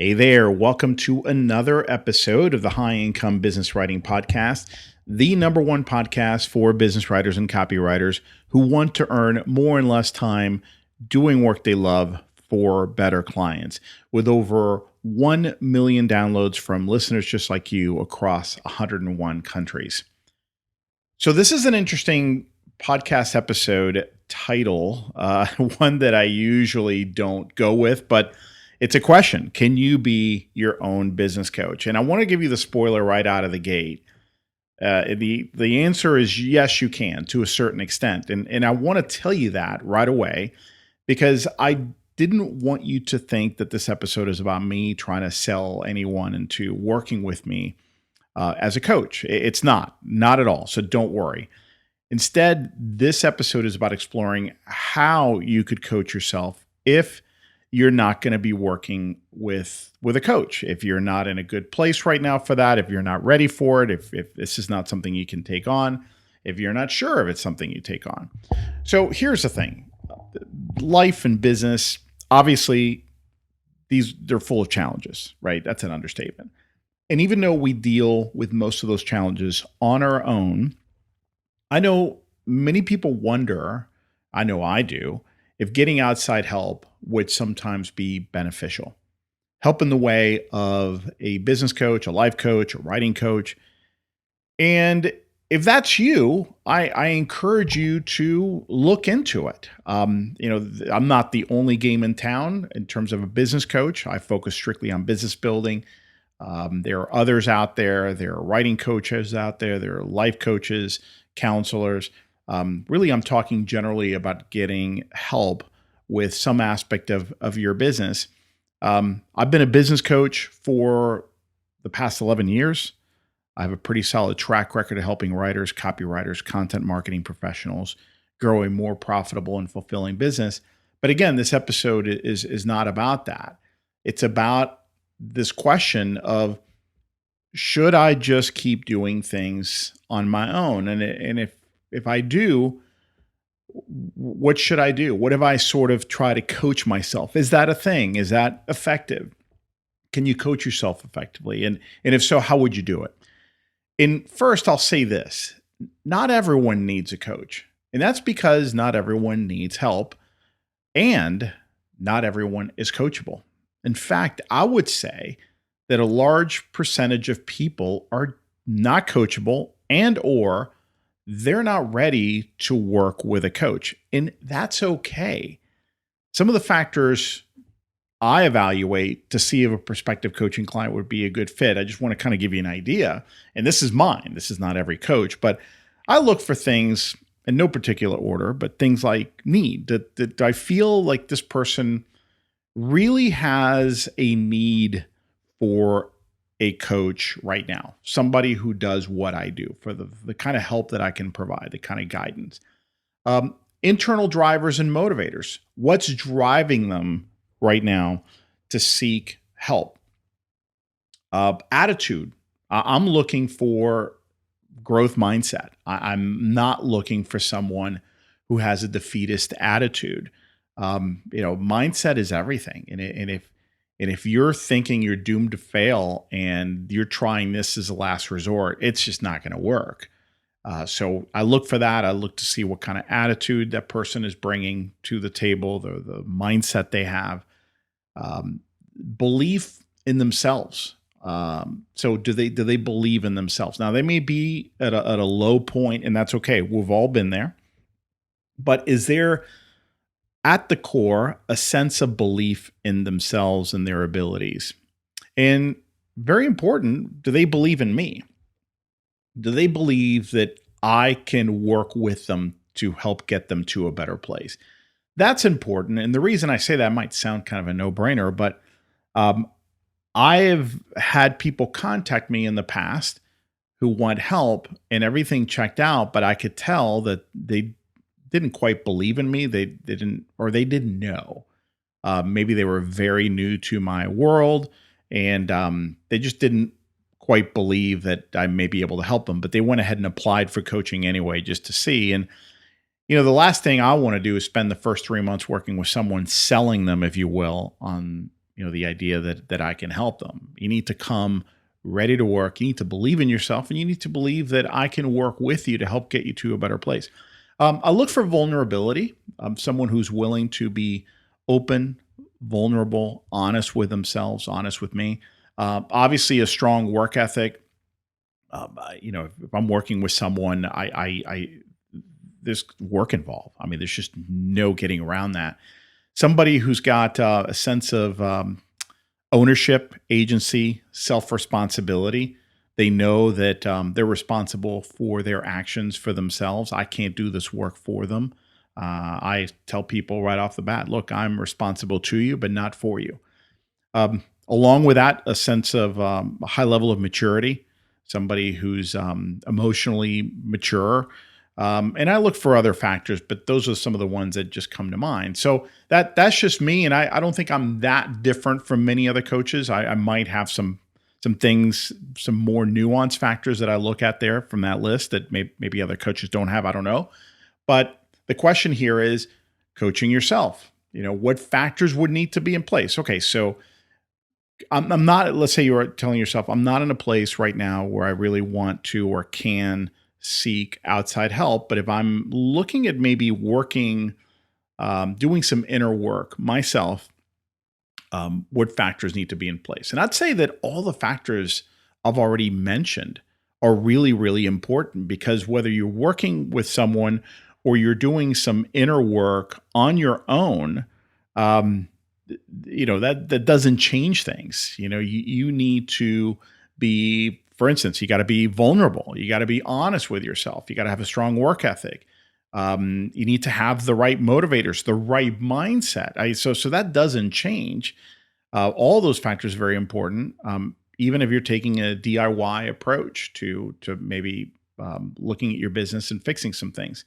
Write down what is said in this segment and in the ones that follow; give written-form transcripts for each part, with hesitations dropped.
Hey there, welcome to another episode of the High Income Business Writing Podcast, the number one podcast for business writers and copywriters who want to earn more in less time doing work they love for better clients, with over 1 million downloads from listeners just like you across 101 countries. So, this is an interesting podcast episode title, one that I usually don't go with, but it's a question. Can you be your own business coach? And I want to give you the spoiler right out of the gate. The answer is yes, you can to a certain extent. And I want to tell you that right away because I didn't want you to think that this episode is about me trying to sell anyone into working with me as a coach. It's not at all. So don't worry. Instead, this episode is about exploring how you could coach yourself if you're not going to be working with a coach. If you're not in a good place right now for that, if you're not ready for it, if this is not something you can take on, if you're not sure if it's something you take on. So here's the thing. Life and business, obviously, they're full of challenges, right? That's an understatement. And even though we deal with most of those challenges on our own, I know many people wonder, I know I do, if getting outside help would sometimes be beneficial. Help in the way of a business coach, a life coach, a writing coach. And if that's you, I encourage you to look into it. I'm not the only game in town in terms of a business coach. I focus strictly on business building. There are others out there. There are writing coaches out there. There are life coaches, counselors. Really, I'm talking generally about getting help with some aspect of your business. I've been a business coach for the past 11 years. I have a pretty solid track record of helping writers, copywriters, content marketing professionals grow a more profitable and fulfilling business. But again, this episode is not about that. It's about this question of, should I just keep doing things on my own? And if I do, what should I do? What if I sort of try to coach myself? Is that a thing? Is that effective? Can you coach yourself effectively? And if so, how would you do it? And first, I'll say this. Not everyone needs a coach. And that's because not everyone needs help and not everyone is coachable. In fact, I would say that a large percentage of people are not coachable and or they're not ready to work with a coach. And that's okay. Some of the factors I evaluate to see if a prospective coaching client would be a good fit, I just want to kind of give you an idea. And this is mine. This is not every coach, but I look for things in no particular order, but things like need. That I feel like this person really has a need for a coach right now, somebody who does what I do, for the kind of help that I can provide, the kind of guidance. Internal drivers and motivators. What's driving them right now to seek help? Attitude. I'm looking for growth mindset. I'm not looking for someone who has a defeatist attitude. Mindset is everything. And if you're thinking you're doomed to fail and you're trying this as a last resort, it's just not going to work. So I look for that. I look to see what kind of attitude that person is bringing to the table, the mindset they have, belief in themselves. So do they believe in themselves? Now, they may be at a low point, and that's okay. We've all been there. But is there, at the core, a sense of belief in themselves and their abilities? And very important, do they believe in me? Do they believe that I can work with them to help get them to a better place? That's important. And the reason I say that might sound kind of a no-brainer, but I have had people contact me in the past who want help and everything checked out, but I could tell that they didn't quite believe in me. They didn't know. Maybe they were very new to my world and they just didn't quite believe that I may be able to help them, but they went ahead and applied for coaching anyway, just to see. And, the last thing I want to do is spend the first 3 months working with someone, selling them, if you will, on the idea that I can help them. You need to come ready to work. You need to believe in yourself, and you need to believe that I can work with you to help get you to a better place. I look for vulnerability. Someone who's willing to be open, vulnerable, honest with themselves, honest with me. Obviously, a strong work ethic. If I'm working with someone, I there's work involved. I mean, there's just no getting around that. Somebody who's got a sense of ownership, agency, self responsibility. They know that they're responsible for their actions for themselves. I can't do this work for them. I tell people right off the bat, look, I'm responsible to you, but not for you. Along with that, a sense of a high level of maturity, somebody who's emotionally mature. And I look for other factors, but those are some of the ones that just come to mind. So that's just me, and I don't think I'm that different from many other coaches. I might have some things, some more nuanced factors that I look at there from that list that maybe other coaches don't have. I don't know. But the question here is coaching yourself. What factors would need to be in place? Okay, so I'm not, let's say you're telling yourself, I'm not in a place right now where I really want to or can seek outside help. But if I'm looking at maybe working, doing some inner work myself, what factors need to be in place? And I'd say that all the factors I've already mentioned are really, really important, because whether you're working with someone or you're doing some inner work on your own, um, that doesn't change things. You need to be, for instance, you got to be vulnerable. You got to be honest with yourself. You got to have a strong work ethic. You need to have the right motivators, the right mindset. So that doesn't change. All those factors are very important. Even if you're taking a DIY approach to maybe looking at your business and fixing some things.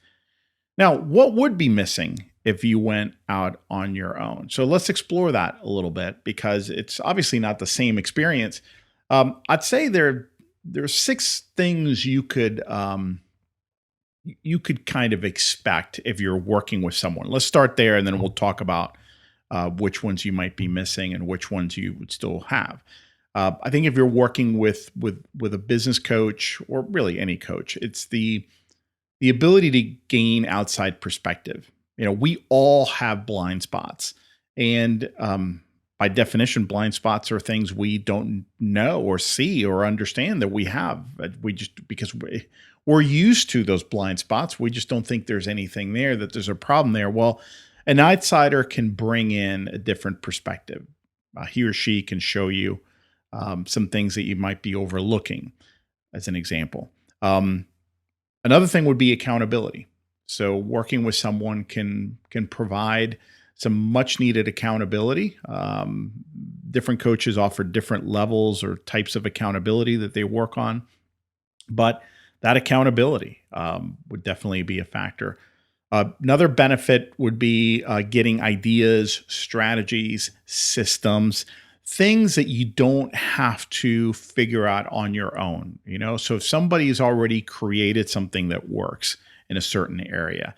Now, what would be missing if you went out on your own? So let's explore that a little bit, because it's obviously not the same experience. I'd say there's six things you could kind of expect if you're working with someone. Let's start there, and then we'll talk about which ones you might be missing and which ones you would still have. I think if you're working with a business coach, or really any coach, it's the ability to gain outside perspective. We all have blind spots, and by definition, blind spots are things we don't know or see or understand that we have. We just, because we're used to those blind spots, we just don't think there's anything there, that there's a problem there. Well, an outsider can bring in a different perspective. He or she can show you some things that you might be overlooking, as an example. Another thing would be accountability. So working with someone can provide some much needed accountability. Different coaches offer different levels or types of accountability that they work on, but that accountability would definitely be a factor. Another benefit would be getting ideas, strategies, systems, things that you don't have to figure out on your own. So if somebody's already created something that works in a certain area,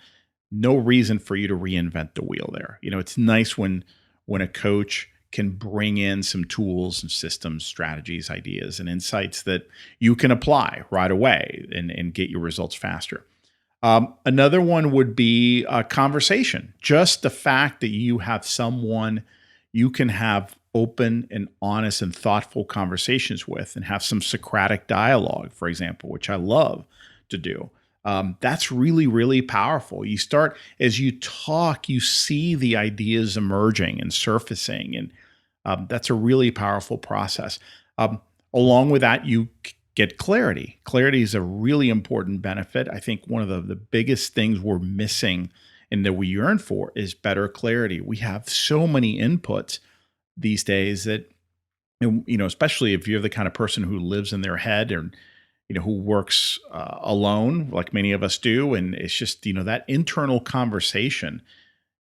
no reason for you to reinvent the wheel there. It's nice when a coach can bring in some tools and systems, strategies, ideas, and insights that you can apply right away and get your results faster. Another one would be a conversation. Just the fact that you have someone you can have open and honest and thoughtful conversations with, and have some Socratic dialogue, for example, which I love to do. That's really, really powerful. You start, as you talk, you see the ideas emerging and surfacing, and that's a really powerful process. Along with that, you get clarity. Clarity is a really important benefit. I think one of the biggest things we're missing and that we yearn for is better clarity. We have so many inputs these days that, especially if you're the kind of person who lives in their head, or who works alone, like many of us do, and it's just that internal conversation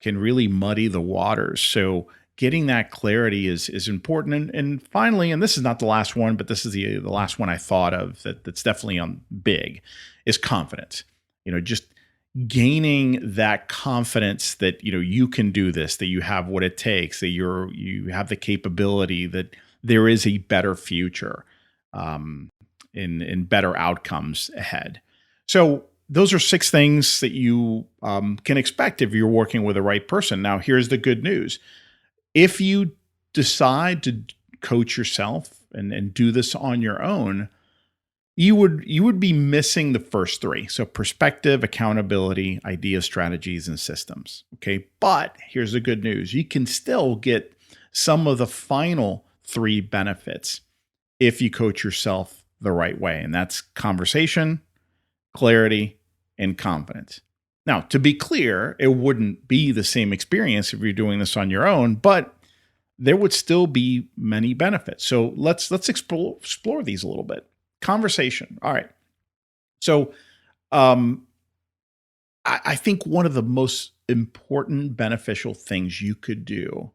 can really muddy the waters. So getting that clarity is important. And finally, and this is not the last one, but this is the last one I thought of that's definitely on big, is confidence. Just gaining that confidence that you can do this, that you have what it takes, that you have the capability, that there is a better future, um, in better outcomes ahead. So those are 6 things that you can expect if you're working with the right person. Now, here's the good news: if you decide to coach yourself and do this on your own, you would be missing the first three. So perspective, accountability, ideas, strategies, and systems. Okay. But here's the good news: you can still get some of the final three benefits if you coach yourself the right way. And that's conversation, clarity, and confidence. Now, to be clear, it wouldn't be the same experience if you're doing this on your own, but there would still be many benefits. So let's explore these a little bit. Conversation. All right. So um, I think one of the most important beneficial things you could do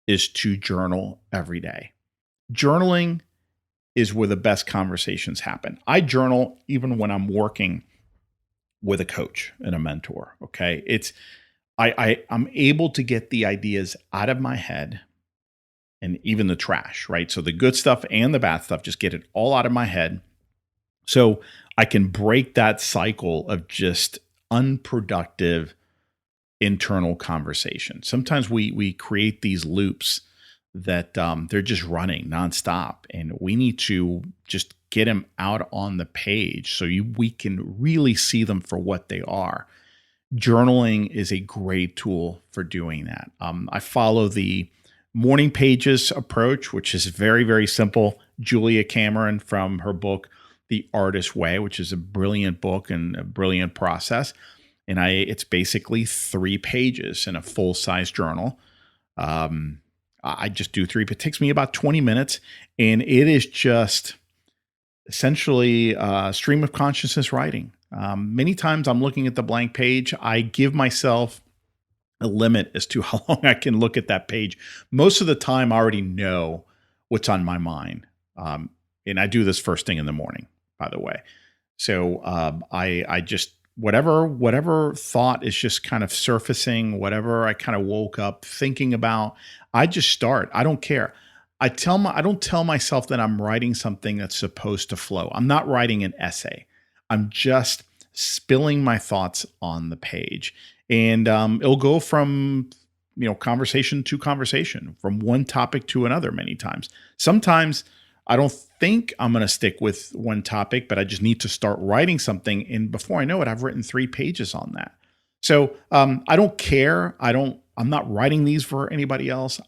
is to journal every day. Journaling is where the best conversations happen. I journal even when I'm working with a coach and a mentor. Okay. I'm able to get the ideas out of my head and even the trash, right? So the good stuff and the bad stuff, just get it all out of my head. So I can break that cycle of just unproductive internal conversation. Sometimes we create these loops that they're just running nonstop, and we need to just get them out on the page so we can really see them for what they are. Journaling is a great tool for doing that. I follow the morning pages approach, which is very, very simple. Julia Cameron, from her book, The Artist Way, which is a brilliant book and a brilliant process. And it's basically 3 pages in a full-size journal. I just do 3. It takes me about 20 minutes, and it is just essentially stream of consciousness writing. Many times I'm looking at the blank page. I give myself a limit as to how long I can look at that page. Most of the time, I already know what's on my mind. And I do this first thing in the morning, by the way. So I just, whatever thought is just kind of surfacing, whatever I kind of woke up thinking about, I just start. I don't care. I don't tell myself that I'm writing something that's supposed to flow. I'm not writing an essay. I'm just spilling my thoughts on the page, and it'll go from conversation to conversation, from one topic to another. Many times, sometimes I don't think I'm going to stick with one topic, but I just need to start writing something, and before I know it, I've written 3 pages on that. So I don't care. I'm not writing these for anybody else.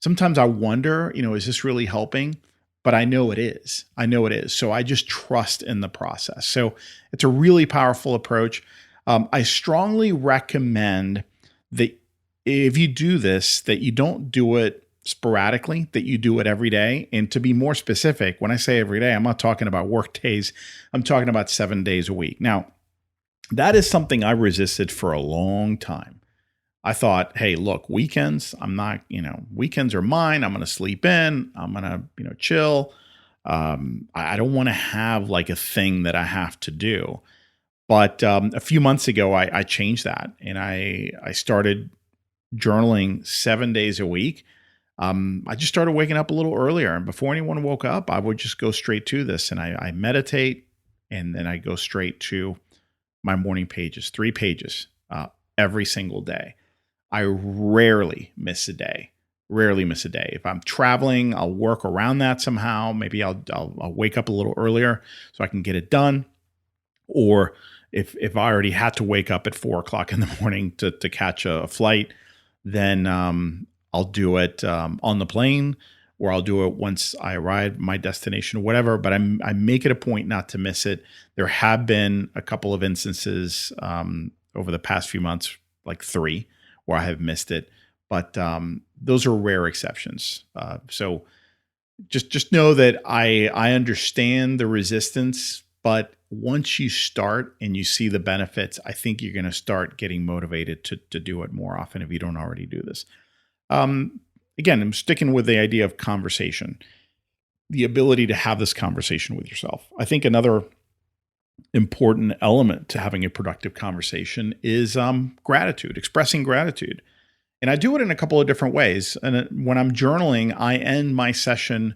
Sometimes I wonder, is this really helping? But I know it is. I know it is. So I just trust in the process. So it's a really powerful approach. I strongly recommend that if you do this, that you don't do it sporadically, that you do it every day. And to be more specific, when I say every day, I'm not talking about work days. I'm talking about 7 days a week. Now, that is something I resisted for a long time. I thought, hey, look, weekends, weekends are mine. I'm going to sleep in. I'm going to, chill. I don't want to have like a thing that I have to do. But a few months ago, I changed that, and I started journaling 7 days a week. I just started waking up a little earlier, and before anyone woke up, I would just go straight to this, and I meditate, and then I go straight to my morning pages, 3 pages every single day. I rarely miss a day. Rarely miss a day. If I'm traveling, I'll work around that somehow. Maybe I'll wake up a little earlier so I can get it done. Or if I already had to wake up at 4 o'clock in the morning to catch a flight, then I'll do it on the plane, or I'll do it once I arrive at my destination, or whatever. But I make it a point not to miss it. There have been a couple of instances over the past few months, like 3, where I have missed it, but those are rare exceptions. So just know that I understand the resistance, but once you start and you see the benefits, I think you're going to start getting motivated to do it more often if you don't already do this. Again, I'm sticking with the idea of conversation, the ability to have this conversation with yourself. I think another important element to having a productive conversation is gratitude, expressing gratitude. And I do it in a couple of different ways. And when I'm journaling, I end my session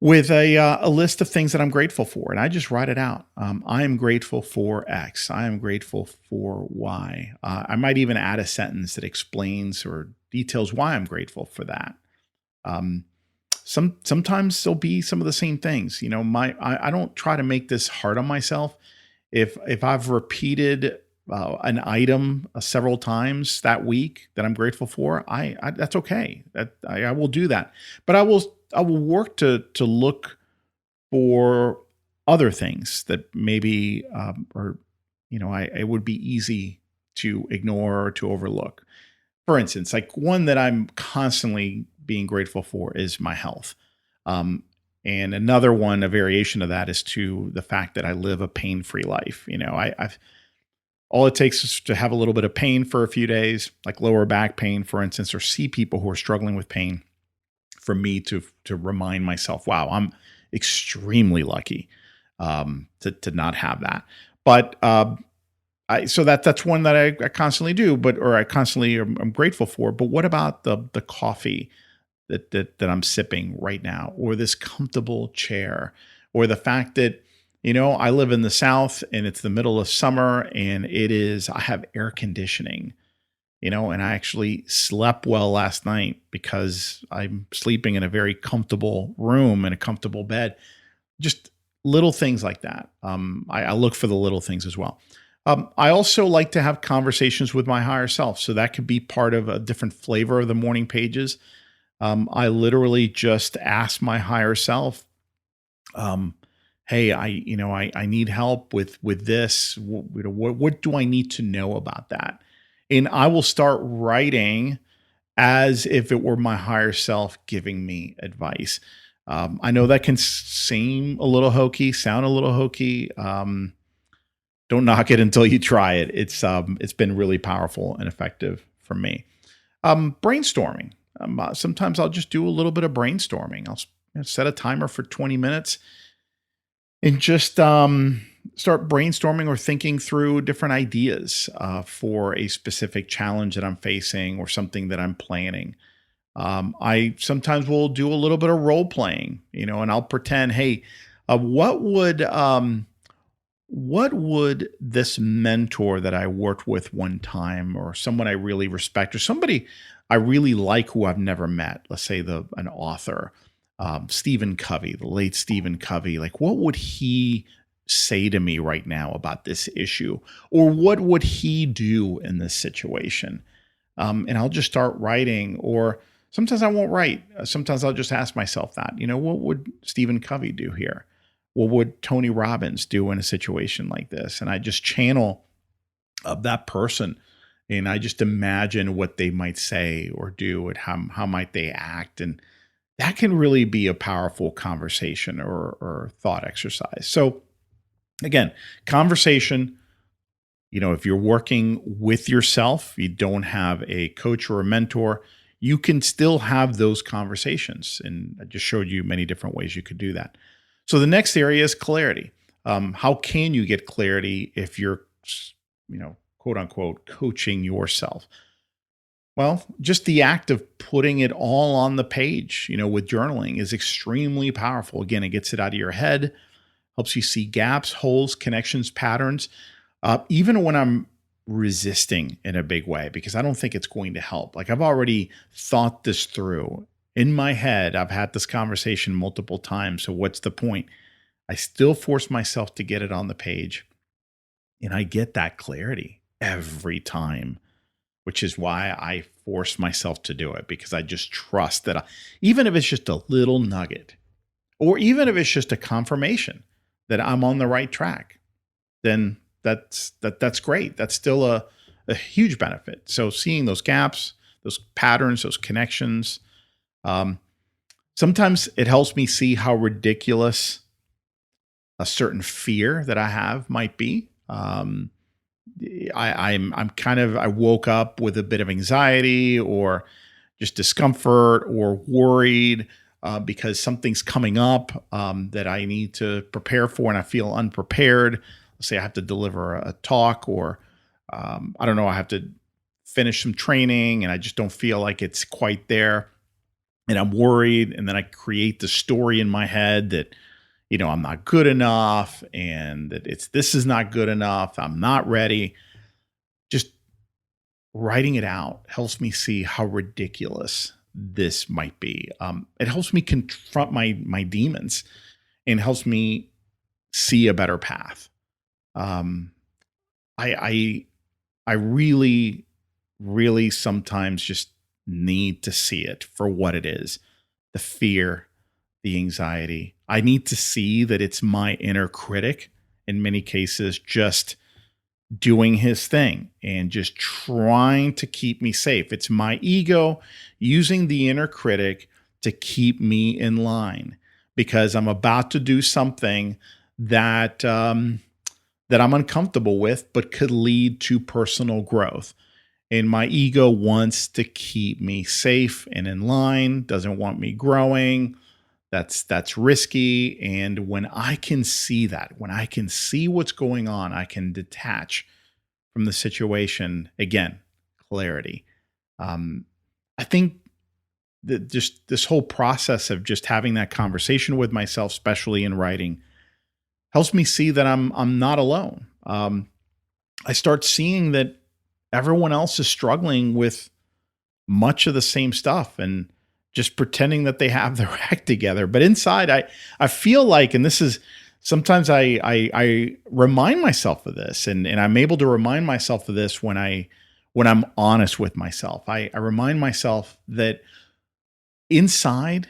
with a list of things that I'm grateful for, and I just write it out. I am grateful for X. I am grateful for Y. I might even add a sentence that explains or details why I'm grateful for that. Um, sometimes there'll be some of the same things. I don't try to make this hard on myself. If I've repeated an item several times that week that I'm grateful for, I that's okay. That I will do that. But I will work to look for other things that maybe or it would be easy to ignore or to overlook. For instance, like one that I'm constantly being grateful for is my health. Um, and another one, a variation of that, is to the fact that I live a pain-free life. I've all it takes is to have a little bit of pain for a few days, like lower back pain, for instance, or see people who are struggling with pain, for me to remind myself, wow, I'm extremely lucky to not have that. But that's one that I constantly do, or I constantly I'm grateful for. But what about the coffee that I'm sipping right now, or this comfortable chair, or the fact that I live in the South and it's the middle of summer and I have air conditioning, and I actually slept well last night because I'm sleeping in a very comfortable room and a comfortable bed. Just little things like that. I look for the little things as well. I also like to have conversations with my higher self. So that could be part of a different flavor of the morning pages. I literally just ask my higher self, um, hey, I need help with this. What do I need to know about that? And I will start writing as if it were my higher self giving me advice. I know that can seem a little hokey, sound a little hokey. Don't knock it until you try it. It's been really powerful and effective for me. Brainstorming. Sometimes I'll just do a little bit of brainstorming. I'll set a timer for 20 minutes and just start brainstorming or thinking through different ideas for a specific challenge that I'm facing or something that I'm planning. I sometimes will do a little bit of role playing, and I'll pretend, hey, what would this mentor that I worked with one time, or someone I really respect, or somebody I really like who I've never met, let's say an author, Stephen Covey, the late Stephen Covey, like what would he say to me right now about this issue? Or what would he do in this situation? And I'll just start writing, or sometimes I won't write. Sometimes I'll just ask myself that, what would Stephen Covey do here? What would Tony Robbins do in a situation like this? And I just channel that person, and I just imagine what they might say or do, and how might they act. And that can really be a powerful conversation or thought exercise. So again, conversation, if you're working with yourself, you don't have a coach or a mentor, you can still have those conversations. And I just showed you many different ways you could do that. So the next area is clarity. How can you get clarity if you're, quote unquote, coaching yourself? Well, just the act of putting it all on the page, with journaling is extremely powerful. Again, it gets it out of your head, helps you see gaps, holes, connections, patterns, even when I'm resisting in a big way, because I don't think it's going to help. Like I've already thought this through in my head. I've had this conversation multiple times. So what's the point? I still force myself to get it on the page, and I get that clarity every time, which is why I force myself to do it, because I just trust that even if it's just a little nugget, or even if it's just a confirmation that I'm on the right track, then that's great. That's still a huge benefit. So seeing those gaps, those patterns, those connections, sometimes it helps me see how ridiculous a certain fear that I have might be. I woke up with a bit of anxiety or just discomfort or worried because something's coming up that I need to prepare for, and I feel unprepared. Let's say I have to deliver a talk, or I don't know, I have to finish some training and I just don't feel like it's quite there. And I'm worried. And then I create the story in my head that, I'm not good enough, and that this is not good enough. I'm not ready. Just writing it out helps me see how ridiculous this might be. It helps me confront my demons, and helps me see a better path. Um, I, I I really, really sometimes just need to see it for what it is: the fear, the anxiety. I need to see that it's my inner critic in many cases, just doing his thing and just trying to keep me safe. It's my ego using the inner critic to keep me in line, because I'm about to do something that that I'm uncomfortable with, but could lead to personal growth. And my ego wants to keep me safe and in line, doesn't want me growing. That's risky. And when I can see that, when I can see what's going on, I can detach from the situation. Again, clarity. Um, I think that just this whole process of just having that conversation with myself, especially in writing, helps me see that I'm not alone. I start seeing that everyone else is struggling with much of the same stuff, and just pretending that they have their act together. But inside, I feel like, and this is sometimes I remind myself of this, and I'm able to remind myself of this when I'm honest with myself. I remind myself that inside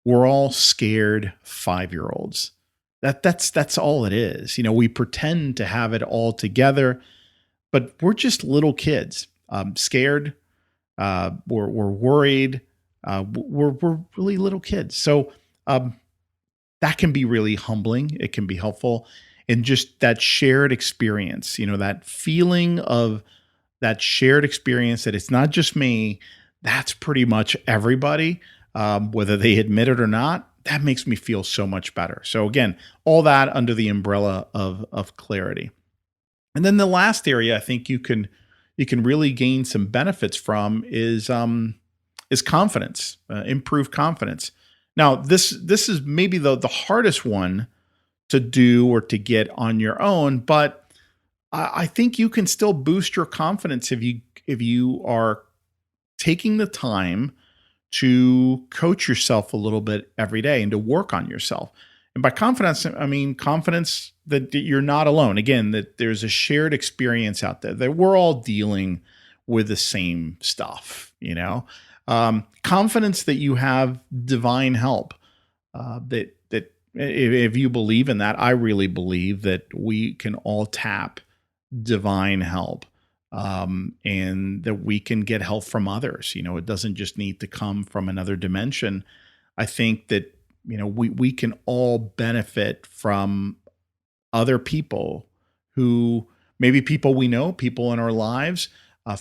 we're all scared 5-year olds. That's all it is. We pretend to have it all together, but we're just little kids, scared. We're worried. We're really little kids. So that can be really humbling. It can be helpful. And just that shared experience, that feeling of that shared experience, that it's not just me, that's pretty much everybody, whether they admit it or not. That makes me feel so much better. So again, all that under the umbrella of clarity. And then the last area I think you can really gain some benefits from is confidence, improved confidence. Now, this is maybe the hardest one to do or to get on your own, but I think you can still boost your confidence if you are taking the time to coach yourself a little bit every day and to work on yourself. And by confidence, I mean confidence that you're not alone. Again, that there's a shared experience out there, that we're all dealing with the same stuff. Confidence that you have divine help. That if you believe in that, I really believe that we can all tap divine help, and that we can get help from others. It doesn't just need to come from another dimension. I think that we can all benefit from other people, who maybe people we know, people in our lives,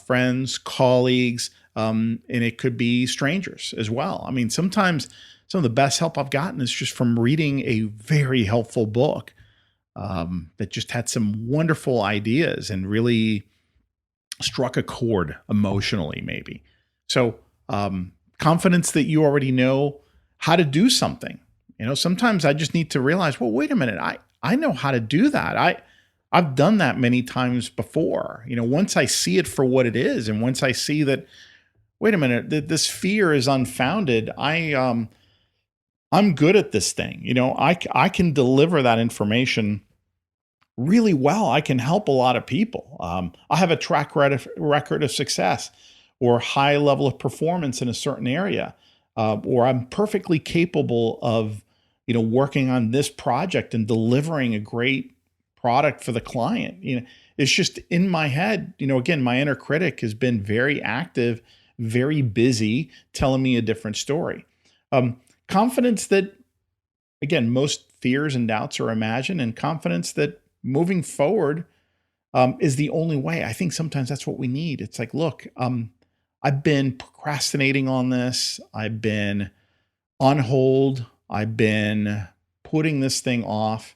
friends, colleagues, and it could be strangers as well. I mean, sometimes some of the best help I've gotten is just from reading a very helpful book, that just had some wonderful ideas and really struck a chord emotionally, maybe. So, confidence that you already know how to do something. Sometimes I just need to realize, well, wait a minute, I know how to do that. I've done that many times before. Once I see it for what it is, and once I see that, wait a minute, this fear is unfounded. I'm good at this thing. I can deliver that information really well. I can help a lot of people. I have a record of success, or high level of performance in a certain area, or I'm perfectly capable of, working on this project and delivering a great product for the client. It's just in my head. Again, my inner critic has been very active, very busy, telling me a different story. Confidence that, again, most fears and doubts are imagined, and confidence that moving forward is the only way. I think sometimes that's what we need. It's like, look, I've been procrastinating on this. I've been on hold. I've been putting this thing off,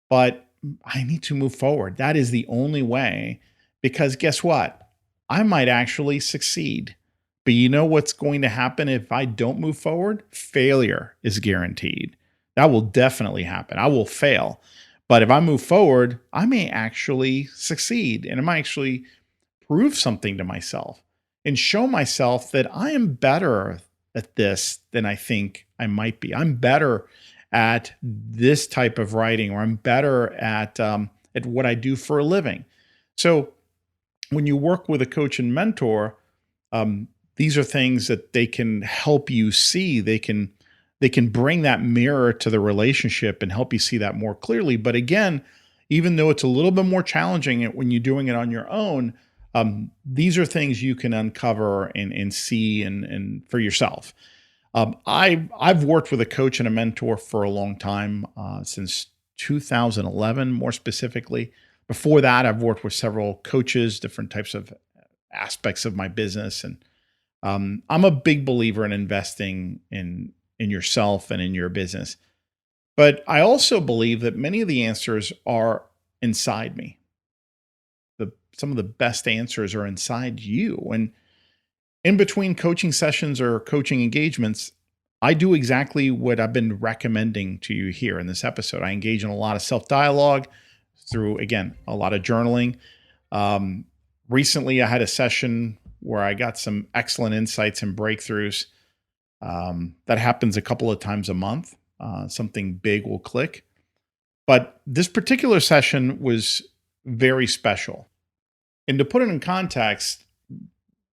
but I need to move forward. That is the only way, because guess what? I might actually succeed. But you know what's going to happen if I don't move forward? Failure is guaranteed. That will definitely happen. I will fail. But if I move forward, I may actually succeed, and I might actually prove something to myself and show myself that I am better at this than I think I might be. I'm better at this type of writing, or I'm better at what I do for a living. So when you work with a coach and mentor, um, these are things that they can help you see. They can bring that mirror to the relationship and help you see that more clearly. But again, even though it's a little bit more challenging when you're doing it on your own, these are things you can uncover and see and for yourself. I've worked with a coach and a mentor for a long time, since 2011, more specifically. Before that, I've worked with several coaches, different types of aspects of my business, and I'm a big believer in investing in yourself and in your business. But I also believe that many of the answers are inside me. Some of the best answers are inside you. And in between coaching sessions or coaching engagements, I do exactly what I've been recommending to you here in this episode. I engage in a lot of self-dialogue through, again, a lot of journaling. Um, Recently, I had a session where I got some excellent insights and breakthroughs. That happens a couple of times a month. Something big will click. But this particular session was very special. And to put it in context,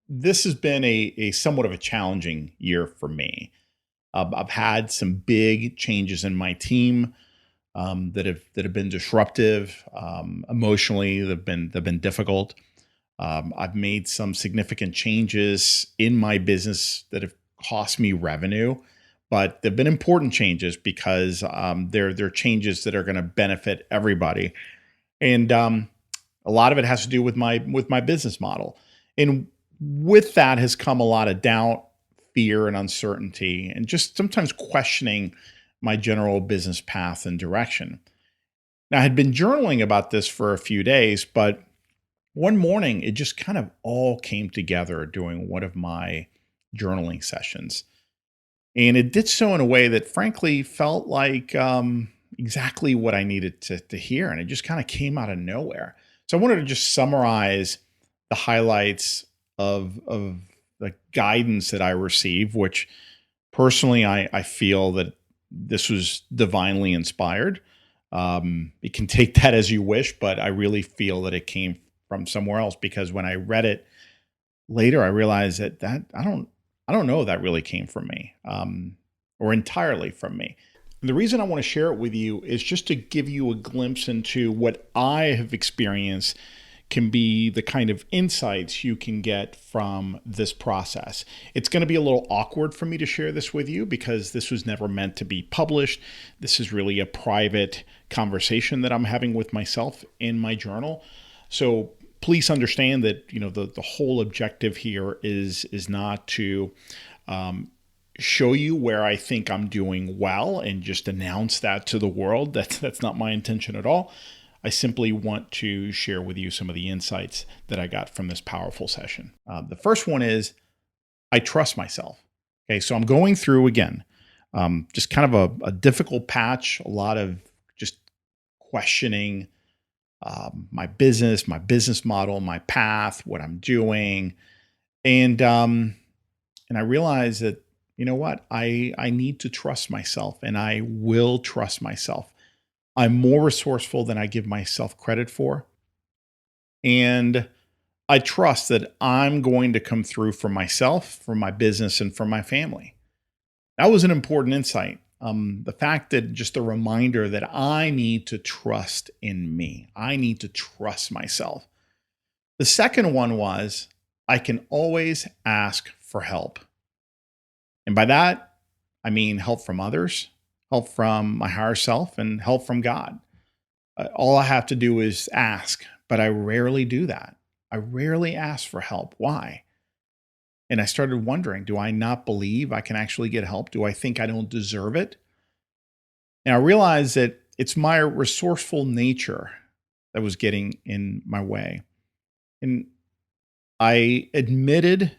this has been a somewhat of a challenging year for me. I've had some big changes in my team, that have been disruptive, emotionally. They've been difficult. I've made some significant changes in my business that have cost me revenue, but they've been important changes because they're changes that are going to benefit everybody. And a lot of it has to do with my business model. And with that has come a lot of doubt, fear, and uncertainty, and just sometimes questioning my general business path and direction. Now, I had been journaling about this for a few days, but one morning it just kind of all came together during one of my journaling sessions. And it did so in a way that frankly felt like exactly what I needed to hear. And it just kind of came out of nowhere. So I wanted to just summarize the highlights of the guidance that I received, which personally I feel that this was divinely inspired. You can take that as you wish, but I really feel that it came from somewhere else, because when I read it later, I realized that I don't know if that really came from me, or entirely from me. And the reason I want to share it with you is just to give you a glimpse into what I have experienced can be the kind of insights you can get from this process. It's going to be a little awkward for me to share this with you because this was never meant to be published. This is really a private conversation that I'm having with myself in my journal. So please understand that the whole objective here is not to show you where I think I'm doing well and just announce that to the world. That's not my intention at all. I simply want to share with you some of the insights that I got from this powerful session. The first one is I trust myself. Okay, so I'm going through again, just kind of a difficult patch, a lot of just questioning my business model, my path, what I'm doing, and I realized that you know what, I need to trust myself, and I will trust myself. I'm more resourceful than I give myself credit for. And I trust that I'm going to come through for myself, for my business, and for my family. That was an important insight. The fact that just a reminder that I need to trust in me, I need to trust myself. The second one was I can always ask for help. And by that, I mean help from others, help from my higher self, and help from God. All I have to do is ask, but I rarely do that. I rarely ask for help. Why? And I started wondering, do I not believe I can actually get help? Do I think I don't deserve it? And I realized that It's my resourceful nature that was getting in my way. And I admitted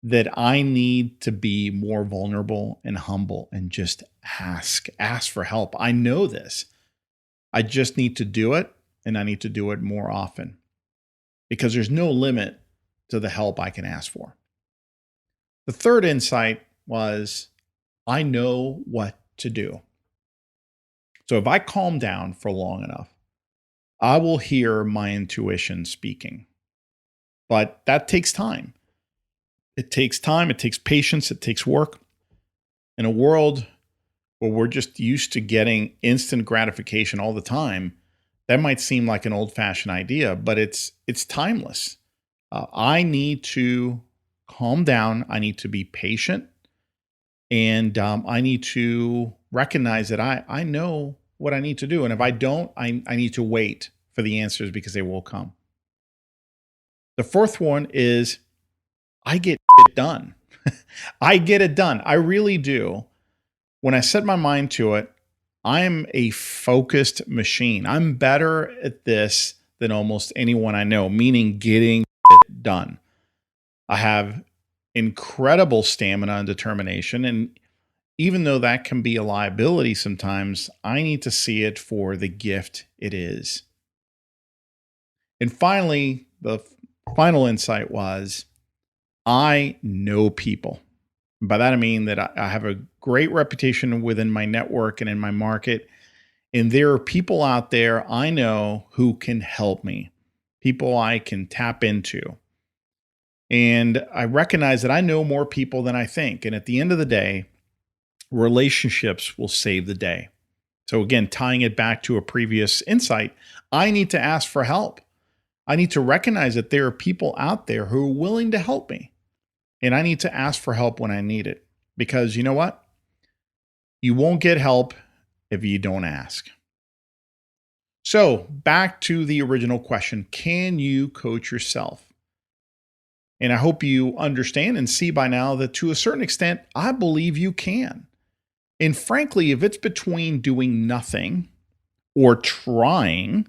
that I need to be more vulnerable and humble and just ask for help. I know this. I just need to do it, and I need to do it more often because there's no limit to the help I can ask for. The third insight was I know what to do. So if I calm down for long enough, I will hear my intuition speaking. But that takes time. It takes time, it takes patience, it takes work. In a world where we're just used to getting instant gratification all the time, that might seem like an old-fashioned idea, but it's timeless. I need to calm down. I need to be patient, and I need to recognize that I know what I need to do, and if I don't, I need to wait for the answers because they will come. The fourth one is I get it done. I get it done. I really do. When I set my mind to it, I'm a focused machine. I'm better at this than almost anyone I know, meaning getting it done. I have incredible stamina and determination. And even though that can be a liability sometimes, I need to see it for the gift it is. And finally, the final insight was I know people. By that, I mean that I have a great reputation within my network and in my market. And there are people out there I know who can help me, people I can tap into. And I recognize that I know more people than I think. And at the end of the day, relationships will save the day. So again, tying it back to a previous insight, I need to ask for help. I need to recognize that there are people out there who are willing to help me. And I need to ask for help when I need it. Because you know what? You won't get help if you don't ask. So back to the original question, can you coach yourself? And I hope you understand and see by now that to a certain extent, I believe you can. And frankly, if it's between doing nothing or trying,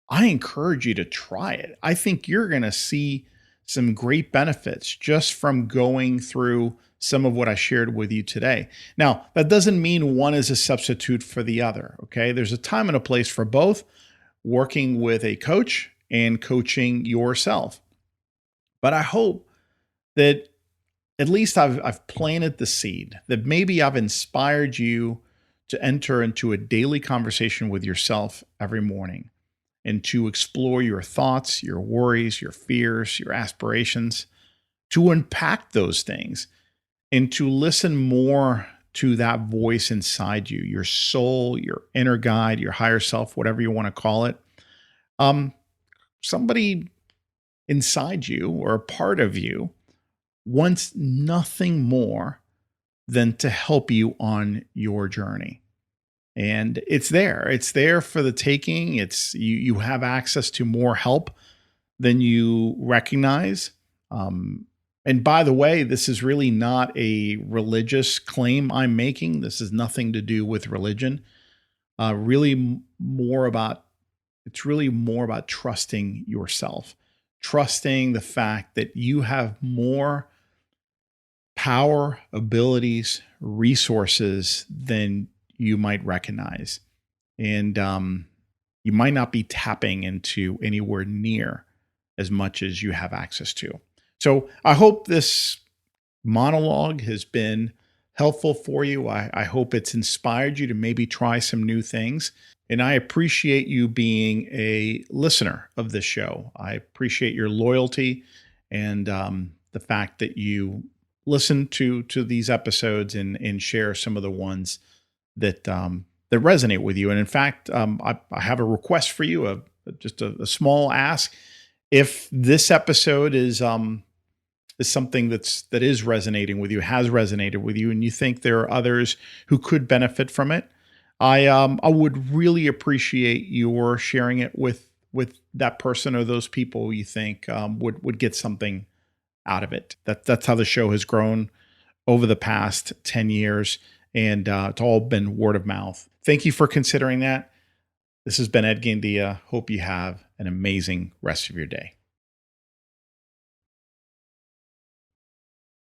I encourage you to try it. I think you're going to see some great benefits just from going through some of what I shared with you today. Now, that doesn't mean one is a substitute for the other, okay? There's a time and a place for both, working with a coach and coaching yourself. But I hope that at least I've planted the seed, that maybe I've inspired you to enter into a daily conversation with yourself every morning and to explore your thoughts, your worries, your fears, your aspirations, to unpack those things and to listen more to that voice inside you, your soul, your inner guide, your higher self, whatever you want to call it. Somebody inside you or a part of you wants nothing more than to help you on your journey. And it's there. It's there for the taking. It's you have access to more help than you recognize. And by the way, this is really not a religious claim I'm making. This has nothing to do with religion. It's really more about trusting yourself, trusting the fact that you have more power, abilities, resources than you might recognize. And you might not be tapping into anywhere near as much as you have access to. So I hope this monologue has been helpful for you. I hope it's inspired you to maybe try some new things. And I appreciate you being a listener of this show. I appreciate your loyalty and the fact that you listen to these episodes and share some of the ones that that resonate with you. And in fact, I have a request for you, just a small ask. If this episode is something that is resonating with you, has resonated with you, and you think there are others who could benefit from it, I would really appreciate your sharing it with that person or those people you think would get something out of it. That's how the show has grown over the past 10 years, and it's all been word of mouth. thank you for considering that. This has been Ed Gandia. Hope you have an amazing rest of your day.